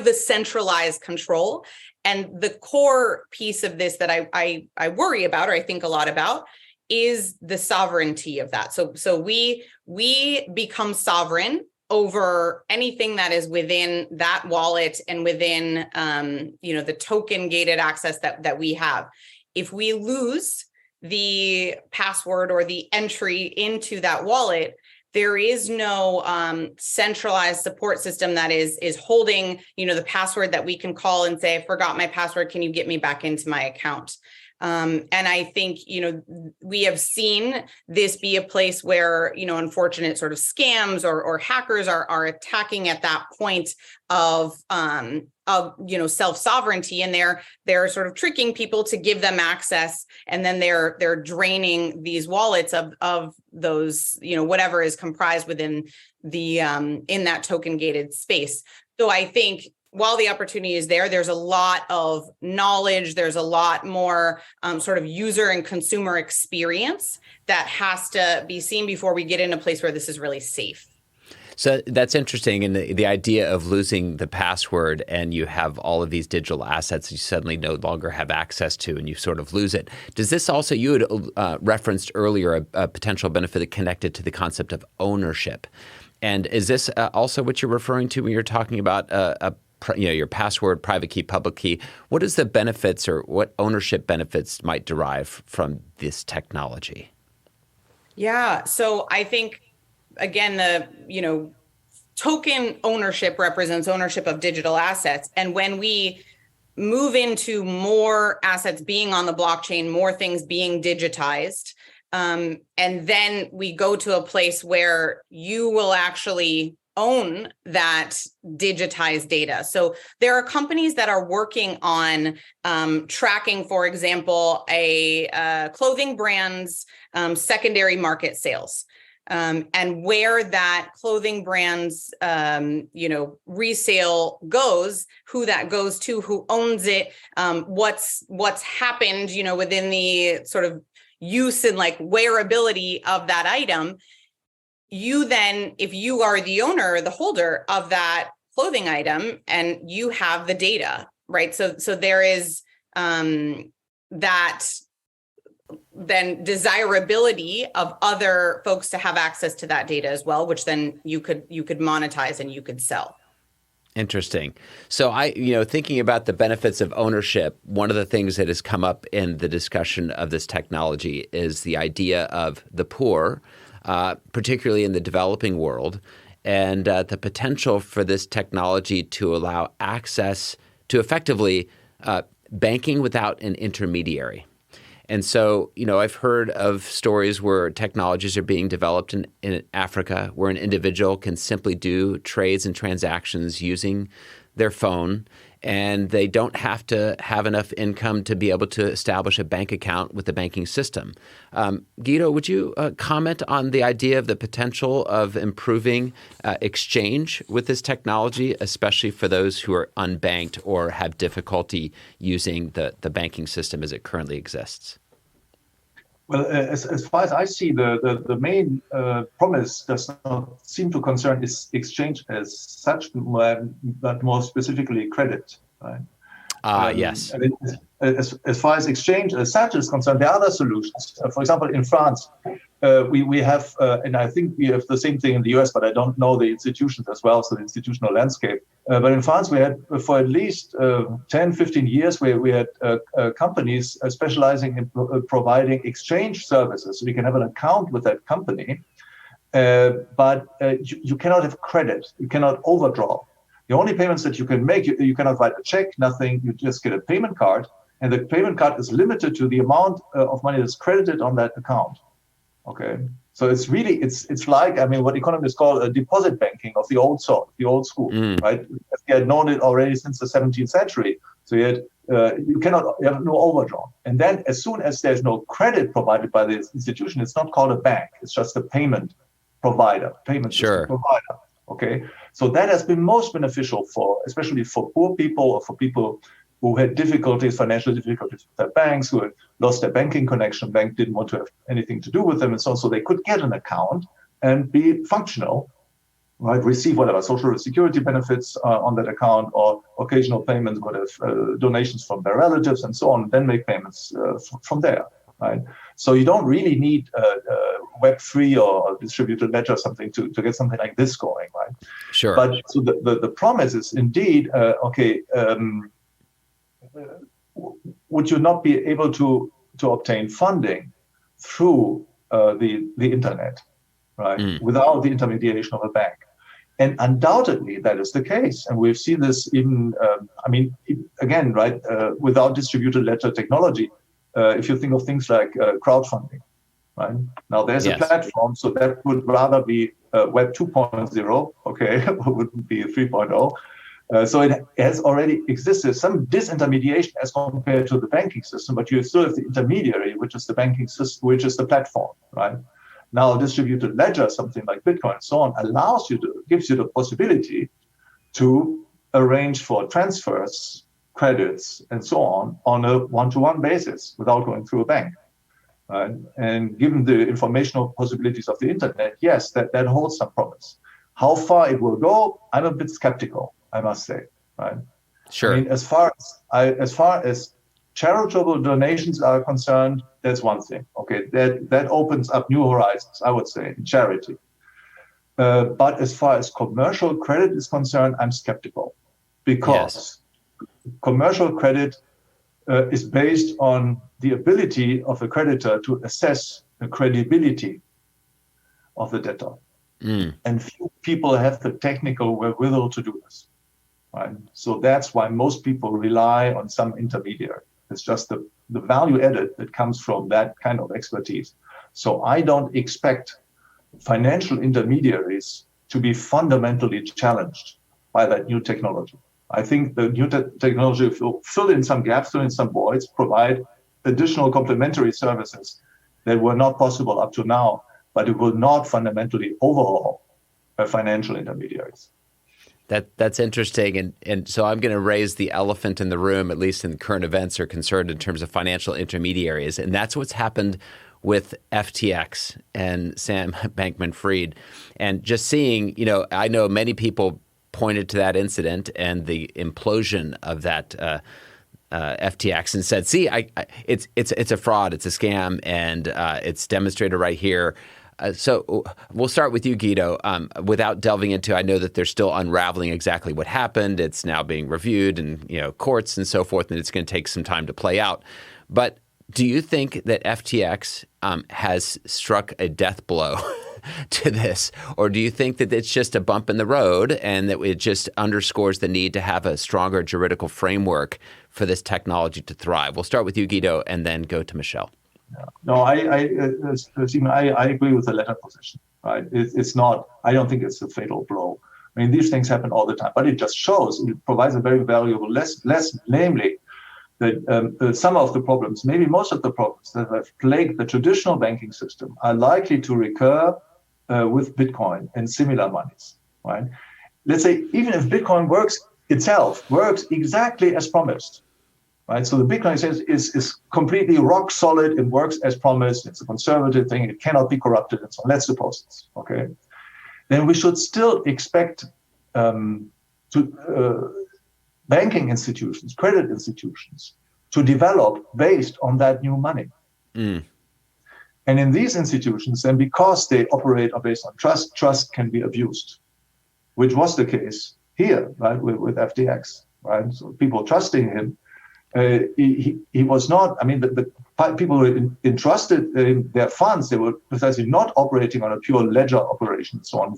the centralized control? And the core piece of this that I worry about, or I think a lot about, is the sovereignty of that. So we become sovereign over anything that is within that wallet and within the token gated access that we have. If we lose the password or the entry into that wallet, there is no centralized support system that is holding, the password that we can call and say, I forgot my password. Can you get me back into my account? And I think, we have seen this be a place where, unfortunate sort of scams or hackers are attacking at that point of self-sovereignty, and they're sort of tricking people to give them access, and then they're draining these wallets of those, whatever is comprised within the in that token gated space. So I think while the opportunity is there, there's a lot of knowledge, there's a lot more sort of user and consumer experience that has to be seen before we get in a place where this is really safe. So that's interesting. And the idea of losing the password and you have all of these digital assets you suddenly no longer have access to, and you sort of lose it. Does this also, you had referenced earlier a potential benefit connected to the concept of ownership. And is this also what you're referring to when you're talking about your password, private key, public key? What is the benefits, or what ownership benefits might derive from this technology? Yeah. So I think, again, the, token ownership represents ownership of digital assets. And when we move into more assets being on the blockchain, more things being digitized, and then we go to a place where you will actually own that digitized data. So there are companies that are working on tracking, for example, a clothing brand's secondary market sales. And where that clothing brand's, resale goes, who that goes to, who owns it, what's happened, within the sort of use and like wearability of that item. You then, if you are the owner, the holder of that clothing item, and you have the data, right? So there is that then desirability of other folks to have access to that data as well, which then you could monetize and you could sell. Interesting. So thinking about the benefits of ownership, one of the things that has come up in the discussion of this technology is the idea of the poor, particularly in the developing world, and the potential for this technology to allow access to effectively banking without an intermediary. And so, I've heard of stories where technologies are being developed in Africa where an individual can simply do trades and transactions using their phone, and they don't have to have enough income to be able to establish a bank account with the banking system. Guido, would you comment on the idea of the potential of improving exchange with this technology, especially for those who are unbanked or have difficulty using the banking system as it currently exists? Well, as far as I see, the main promise does not seem to concern is exchange as such, but more specifically credit. Right? Yes. I mean, as far as exchange as such is concerned, there are other solutions. For example, in France, we have, and I think we have the same thing in the US, but I don't know the institutions as well, so the institutional landscape. But in France, we had for at least 10, 15 years, we had companies specializing in providing exchange services. So you can have an account with that company, but you cannot have credit. You cannot overdraw. The only payments that you can make, you cannot write a check, nothing. You just get a payment card, and the payment card is limited to the amount of money that's credited on that account. Okay, so it's really it's like, I mean, what economists call a deposit banking of the old sort, the old school, right? We had known it already since the 17th century. So you had you have no overdrawn. And then as soon as there's no credit provided by the institution, it's not called a bank. It's just a payment provider, system provider. Okay. So that has been most beneficial especially for poor people or for people who had financial difficulties with their banks, who had lost their banking connection. Bank didn't want to have anything to do with them and so on. So they could get an account and be functional, right? Receive whatever social security benefits on that account, or occasional payments, donations from their relatives and so on, and then make payments from there, right? So you don't really need Web3 or distributed ledger or something to get something like this going, right? Sure. But so the promise is indeed, would you not be able to obtain funding through the internet, right? Without the intermediation of a bank? And undoubtedly that is the case. And we've seen this even, again, right, without distributed ledger technology, if you think of things like crowdfunding, right? Now there's a platform, so that would rather be Web 2.0, okay, wouldn't be 3.0. So it has already existed some disintermediation as compared to the banking system, but you still have the intermediary, which is the banking system, which is the platform, right? Now, distributed ledger, something like Bitcoin and so on, gives you the possibility to arrange for transfers, credits, and so on a one-to-one basis without going through a bank. Right? And given the informational possibilities of the internet, yes, that holds some promise. How far it will go, I'm a bit skeptical, I must say. Right? Sure. I mean, as far as charitable donations are concerned, that's one thing. Okay, that opens up new horizons, I would say, in charity. But as far as commercial credit is concerned, I'm skeptical, because commercial credit is based on the ability of a creditor to assess the credibility of the debtor. And few people have the technical wherewithal to do this. Right? So that's why most people rely on some intermediary. It's just the value added that comes from that kind of expertise. So I don't expect financial intermediaries to be fundamentally challenged by that new technology. I think the new technology will fill in some gaps, fill in some voids, provide additional complementary services that were not possible up to now, but it will not fundamentally overhaul financial intermediaries. That's interesting. And so I'm going to raise the elephant in the room, at least in current events are concerned in terms of financial intermediaries. And that's what's happened with FTX and Sam Bankman-Fried. And just seeing, I know many people pointed to that incident and the implosion of that FTX and said, see, it's a fraud, it's a scam, and it's demonstrated right here. So we'll start with you, Guido. Without delving into, I know that they're still unraveling exactly what happened. It's now being reviewed in courts and so forth, and it's going to take some time to play out. But do you think that FTX has struck a death blow to this, or do you think that it's just a bump in the road and that it just underscores the need to have a stronger juridical framework for this technology to thrive? We'll start with you, Guido, and then go to Michelle. No, I agree with the latter position. Right? It's not. I don't think it's a fatal blow. I mean, these things happen all the time, but it just shows. It provides a very valuable lesson, namely that some of the problems, maybe most of the problems that have plagued the traditional banking system, are likely to recur with Bitcoin and similar monies. Right? Let's say even if Bitcoin works exactly as promised. Right, so the Bitcoin is completely rock solid and works as promised. It's a conservative thing. It cannot be corrupted and so on. Let's suppose this. Okay, then we should still expect banking institutions, credit institutions, to develop based on that new money. And in these institutions, then because they operate based on trust can be abused, which was the case here, right, with FTX. Right, so people trusting him. He was not, I mean, the people who were entrusted in their funds, they were precisely not operating on a pure ledger operation and so on,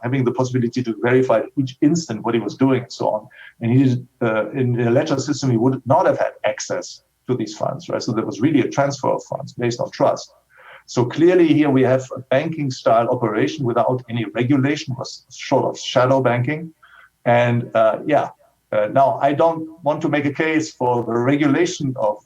having the possibility to verify at each instant what he was doing and so on. And he did, in the ledger system, he would not have had access to these funds, right? So there was really a transfer of funds based on trust. So clearly here we have a banking style operation without any regulation, was sort of shadow banking. And Now, I don't want to make a case for the regulation of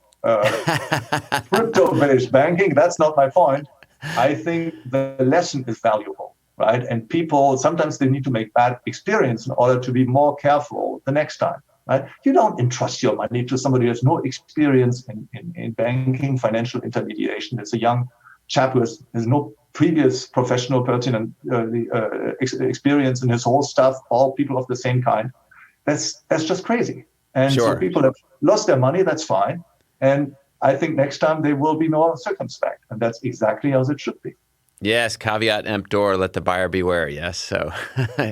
crypto-based banking. That's not my point. I think the lesson is valuable, right? And people, sometimes they need to make bad experience in order to be more careful the next time, right? You don't entrust your money to somebody who has no experience in banking, financial intermediation. It's a young chap who has no previous professional pertinent experience in his whole stuff, all people of the same kind. That's just crazy. And so people have lost their money, that's fine. And I think next time they will be more circumspect. And that's exactly as it should be. Yes, caveat emptor, let the buyer beware. Yes, so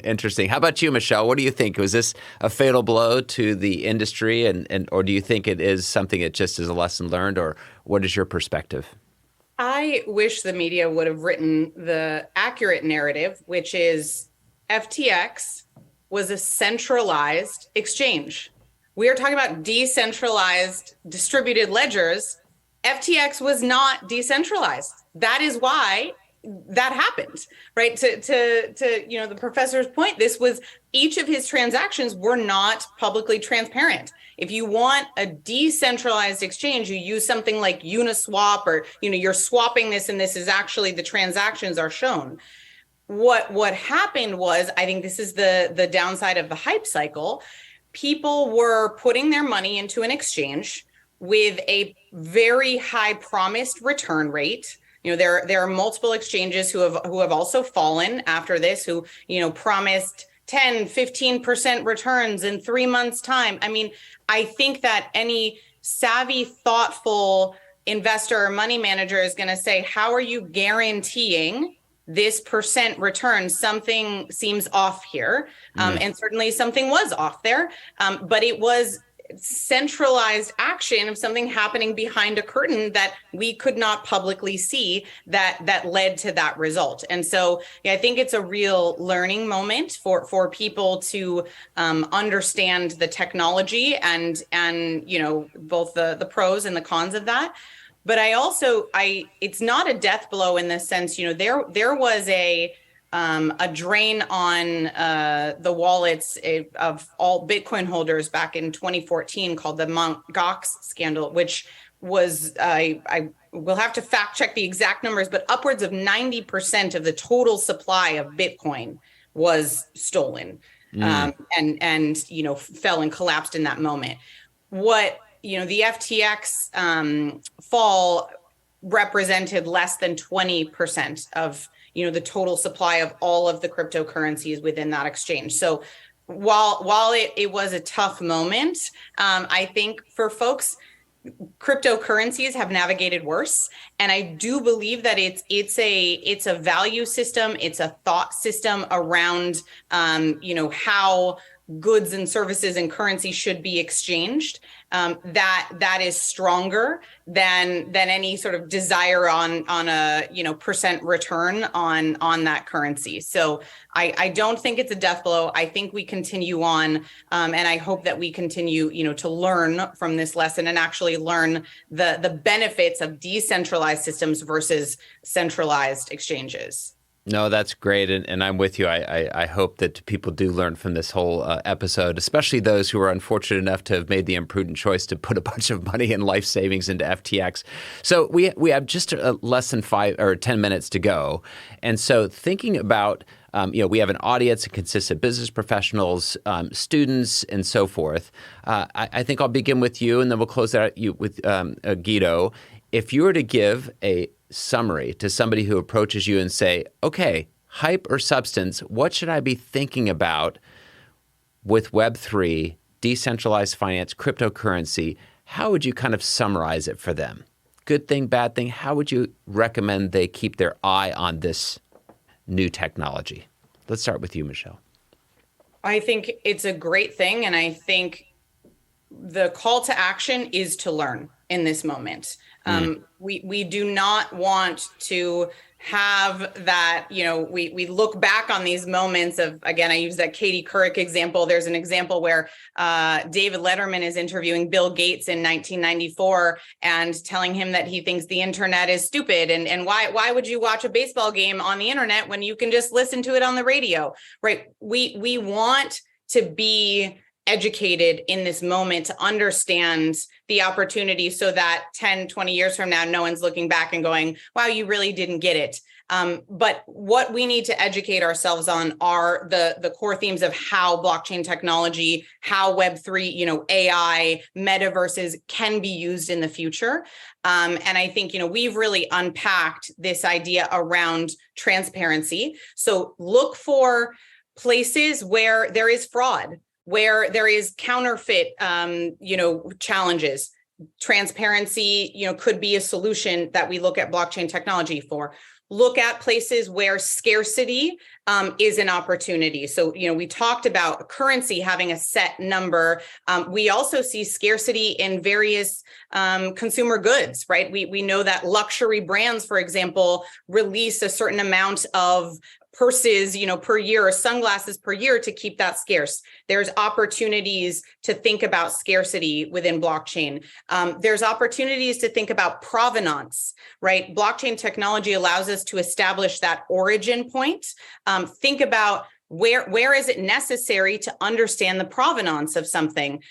interesting. How about you, Michelle? What do you think? Was this a fatal blow to the industry, and or do you think it is something that just is a lesson learned, or what is your perspective? I wish the media would have written the accurate narrative, which is FTX was a centralized exchange. We are talking about decentralized distributed ledgers. FTX was not decentralized. That is why that happened, right? To the professor's point, this was, each of his transactions were not publicly transparent. If you want a decentralized exchange, you use something like Uniswap, or you're swapping this, and this is actually, the transactions are shown. What happened was, I think this is the downside of the hype cycle. People were putting their money into an exchange with a very high promised return rate. There are multiple exchanges who have also fallen after this, who promised 10, 15% returns in 3 months' time. I mean, I think that any savvy, thoughtful investor or money manager is going to say, how are you guaranteeing this percent return? Something seems off here. And certainly something was off there. But it was centralized action of something happening behind a curtain that we could not publicly see that led to that result. And so I think it's a real learning moment for people to understand the technology and both the pros and the cons of that. But it's not a death blow in the sense, there was a drain on the wallets of all Bitcoin holders back in 2014 called the Mt. Gox scandal, which was, I will have to fact check the exact numbers, but upwards of 90% of the total supply of Bitcoin was stolen and fell and collapsed in that moment. The FTX fall represented less than 20% of the total supply of all of the cryptocurrencies within that exchange. So while it was a tough moment, I think for folks, cryptocurrencies have navigated worse. And I do believe that it's a value system, it's a thought system around how goods and services and currency should be exchanged, that is stronger than any sort of desire on a percent return on that currency. So I don't think it's a death blow. I think we continue on, and I hope that we continue to learn from this lesson and actually learn the benefits of decentralized systems versus centralized exchanges. No, that's great. And I'm with you. I hope that people do learn from this whole episode, especially those who are unfortunate enough to have made the imprudent choice to put a bunch of money and life savings into FTX. So we have just less than 5 or 10 minutes to go. And so thinking about, we have an audience that consists of business professionals, students, and so forth. I think I'll begin with you, and then we'll close out with Guido. If you were to give a summary to somebody who approaches you and say, okay, hype or substance, what should I be thinking about with Web3, decentralized finance, cryptocurrency? How would you kind of summarize it for them? Good thing, bad thing? How would you recommend they keep their eye on this new technology? Let's start with you, Michelle. I think it's a great thing. And I think the call to action is to learn in this moment. We do not want to have that, we look back on these moments of, again, I use that Katie Couric example. There's an example where David Letterman is interviewing Bill Gates in 1994 and telling him that he thinks the internet is stupid. And why would you watch a baseball game on the internet when you can just listen to it on the radio, right? We want to be educated in this moment to understand the opportunity so that 10, 20 years from now, no one's looking back and going, wow, you really didn't get it. But what we need to educate ourselves on are the core themes of how blockchain technology, how Web3, AI, metaverses can be used in the future. And I think, we've really unpacked this idea around transparency. So look for places where there is fraud, where there is counterfeit, challenges. Transparency, could be a solution that we look at blockchain technology for. Look at places where scarcity is an opportunity. So, we talked about currency having a set number. We also see scarcity in various consumer goods, right? We know that luxury brands, for example, release a certain amount of purses, per year, or sunglasses per year to keep that scarce. There's opportunities to think about scarcity within blockchain. There's opportunities to think about provenance, right? Blockchain technology allows us to establish that origin point. Think about where is it necessary to understand the provenance of something.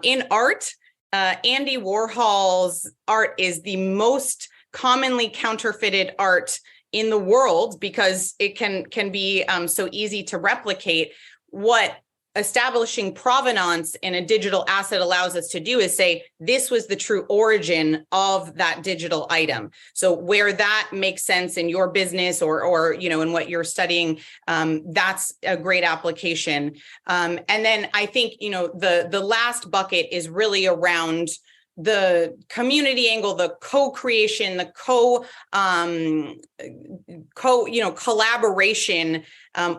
In art, Andy Warhol's art is the most commonly counterfeited art in the world because it can be so easy to replicate. What establishing provenance in a digital asset allows us to do is say, this was the true origin of that digital item. So where that makes sense in your business or in what you're studying, that's a great application. And then I think, the last bucket is really around the community angle, the co-creation, the collaboration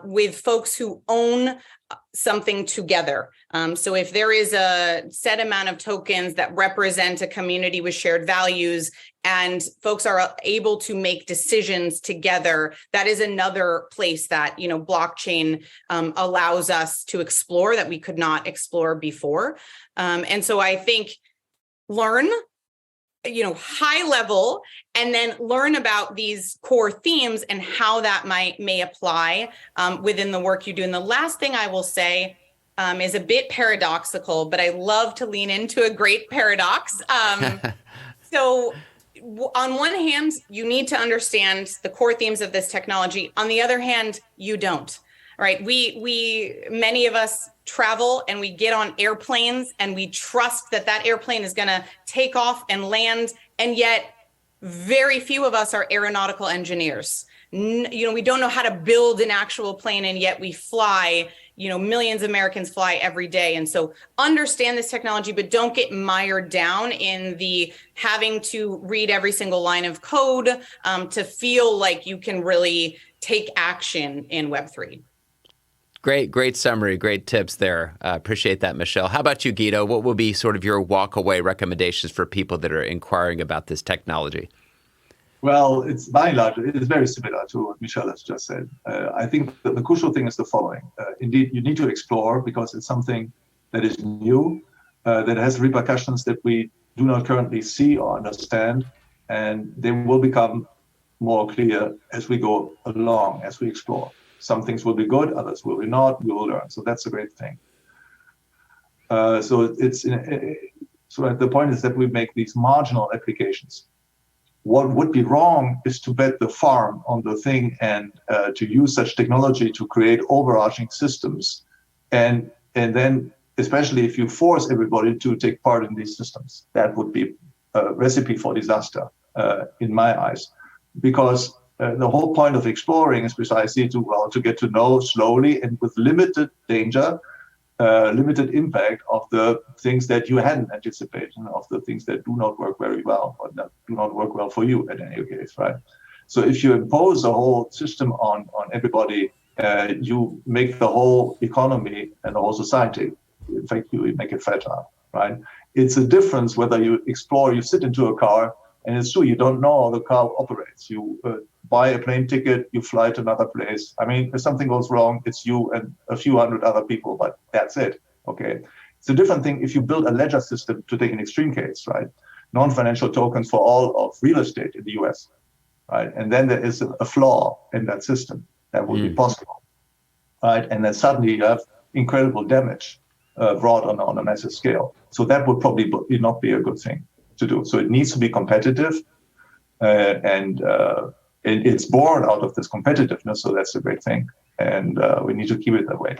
with folks who own something together. So if there is a set amount of tokens that represent a community with shared values and folks are able to make decisions together, that is another place that, blockchain allows us to explore that we could not explore before. And so I think learn, high level, and then learn about these core themes and how that may apply within the work you do. And the last thing I will say is a bit paradoxical, but I love to lean into a great paradox. So on one hand, you need to understand the core themes of this technology. On the other hand, you don't. Right. Many of us travel and we get on airplanes and we trust that airplane is going to take off and land. And yet very few of us are aeronautical engineers. We don't know how to build an actual plane, and yet we fly. Millions of Americans fly every day. And so understand this technology, but don't get mired down in the having to read every single line of code to feel like you can really take action in Web3. Great summary, great tips there. Appreciate that, Michelle. How about you, Guido? What will be sort of your walk-away recommendations for people that are inquiring about this technology? Well, it's by and large, it is very similar to what Michelle has just said. I think that the crucial thing is the following. Indeed, you need to explore because it's something that is new, that has repercussions that we do not currently see or understand, and they will become more clear as we go along, as we explore. Some things will be good, others will be not. We will learn. So that's a great thing. So the point is that we make these marginal applications. What would be wrong is to bet the farm on the thing and to use such technology to create overarching systems, and then especially if you force everybody to take part in these systems, that would be a recipe for disaster in my eyes, because the whole point of exploring is precisely to get to know slowly and with limited danger, limited impact of the things that you hadn't anticipated, of the things that do not work very well or that do not work well for you in any case, right? So if you impose a whole system on everybody, you make the whole economy and the whole society, in fact, you make it fragile, right? It's a difference whether you explore, you sit into a car, and it's true, you don't know how the car operates. You buy a plane ticket, you fly to another place. I mean, if something goes wrong, it's you and a few hundred other people, but that's it, okay? It's a different thing if you build a ledger system, to take an extreme case, right? Non-financial tokens for all of real estate in the US, right? And then there is a flaw in that system that would be possible, right? And then suddenly you have incredible damage. brought on a massive scale. So that would probably not be a good thing to do. So it needs to be competitive, and it's born out of this competitiveness. So that's a great thing, and we need to keep it that way.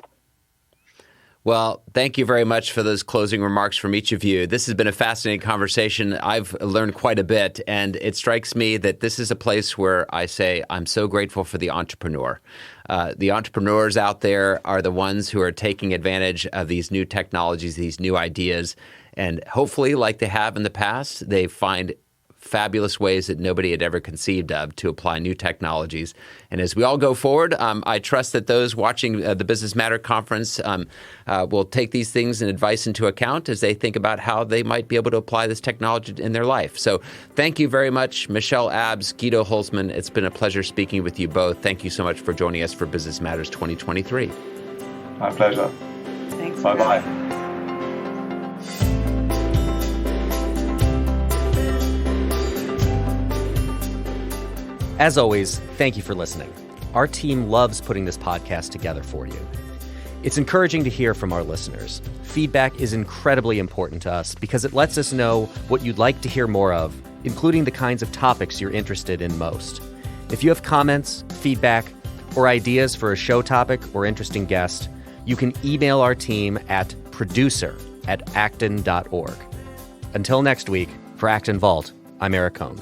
Well, thank you very much for those closing remarks from each of you. This has been a fascinating conversation. I've learned quite a bit, and it strikes me that this is a place where I say I'm so grateful for the entrepreneur. The entrepreneurs out there are the ones who are taking advantage of these new technologies, these new ideas, and hopefully, like they have in the past, they find fabulous ways that nobody had ever conceived of to apply new technologies. And as we all go forward, I trust that those watching the Business Matter conference will take these things and advice into account as they think about how they might be able to apply this technology in their life. So thank you very much, Michelle Abbs, Guido Hulsmann. It's been a pleasure speaking with you both. Thank you so much for joining us for Business Matters 2023. My pleasure. Thanks. Bye-bye. As always, thank you for listening. Our team loves putting this podcast together for you. It's encouraging to hear from our listeners. Feedback is incredibly important to us because it lets us know what you'd like to hear more of, including the kinds of topics you're interested in most. If you have comments, feedback, or ideas for a show topic or interesting guest, you can email our team at producer@acton.org. Until next week, for Acton Vault, I'm Eric Cohn.